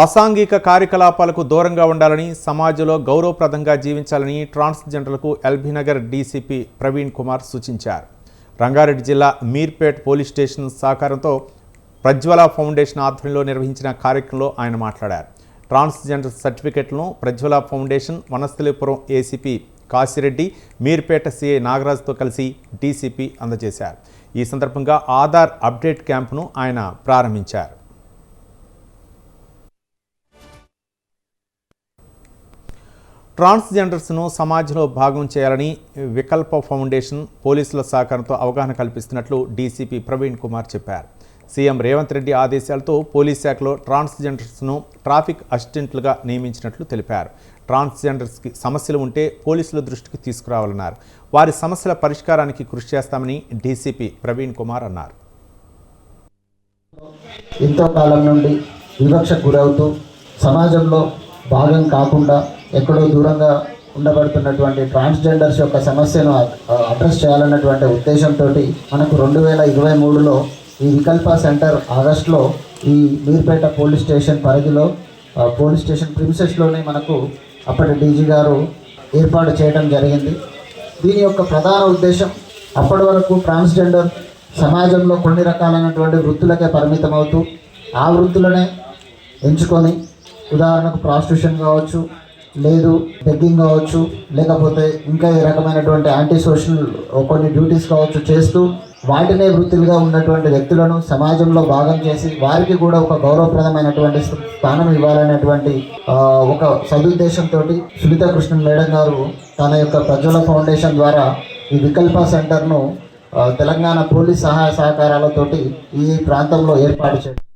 అసాంఘిక కార్యకలాపాలకు దూరంగా ఉండాలని, సమాజంలో గౌరవప్రదంగా జీవించాలని ట్రాన్స్జెండర్లకు ఎల్బీనగర్ డీసీపీ ప్రవీణ్ కుమార్ సూచించారు. రంగారెడ్డి జిల్లా మీర్పేట్ పోలీస్ స్టేషన్ సహకారంతో ప్రజ్వల ఫౌండేషన్ ఆధ్వర్యంలో నిర్వహించిన కార్యక్రమంలో ఆయన మాట్లాడారు. ట్రాన్స్జెండర్ సర్టిఫికెట్లను Prajwala foundation Vanasthalipuram ACP Kasireddy, Meerpet CI నాగరాజ్తో కలిసి డీసీపీ అందజేశారు. ఈ సందర్భంగా ఆధార్ అప్డేట్ క్యాంపును ఆయన ప్రారంభించారు. ట్రాన్స్జెండర్స్ను సమాజంలో భాగం చేయాలని వికల్ప ఫౌండేషన్ పోలీసుల సహకారంతో అవగాహన కల్పిస్తున్నట్లు డీసీపీ ప్రవీణ్ కుమార్ చెప్పారు. సీఎం రేవంత్ రెడ్డి ఆదేశాలతో పోలీస్ శాఖలో ట్రాన్స్జెండర్స్ను ట్రాఫిక్ అసిస్టెంట్లుగా నియమించినట్లు తెలిపారు. ట్రాన్స్జెండర్స్కి సమస్యలు ఉంటే పోలీసుల దృష్టికి తీసుకురావాలన్నారు. వారి సమస్యల పరిష్కారానికి కృషి చేస్తామని డీసీపీ ప్రవీణ్ కుమార్ అన్నారు. ఎంతో కాలం నుండి వివక్షకు గురవుతూ సమాజంలో భాగం కాకుండా ఎక్కడో దూరంగా ఉండబడుతున్నటువంటి ట్రాన్స్జెండర్స్ యొక్క సమస్యను అడ్రస్ చేయాలన్నటువంటి ఉద్దేశంతో మనకు 2023లో ఈ వికల్ప సెంటర్ ఆగస్టులో ఈ మీర్పేట పోలీస్ స్టేషన్ పరిధిలో పోలీస్ స్టేషన్ ప్రిమిసెస్లోనే మనకు అప్పటి డీజీ గారు ఏర్పాటు చేయడం జరిగింది. దీని యొక్క ప్రధాన ఉద్దేశం అప్పటి వరకు ట్రాన్స్జెండర్ సమాజంలో కొన్ని రకాలైనటువంటి వృత్తులకే పరిమితమవుతూ ఆ వృత్తులనే ఎంచుకొని, ఉదాహరణకు ప్రాస్టిట్యూషన్ కావచ్చు, లేదు బెగ్గింగ్ కావచ్చు, లేకపోతే ఇంకా ఏ రకమైనటువంటి యాంటీ సోషల్ కొన్ని డ్యూటీస్ కావచ్చు చేస్తూ వాటినే వృత్తులుగా ఉన్నటువంటి వ్యక్తులను సమాజంలో భాగం చేసి వారికి కూడా ఒక గౌరవప్రదమైనటువంటి స్థానం ఇవ్వాలనేటువంటి ఒక సదుద్దేశంతో సునీత కృష్ణన్ మేడం గారు తన యొక్క ప్రజ్వల ఫౌండేషన్ ద్వారా ఈ వికల్ప సెంటర్ను తెలంగాణ పోలీస్ సహాయ సహకారాలతోటి ఈ ప్రాంతంలో ఏర్పాటు చేశారు.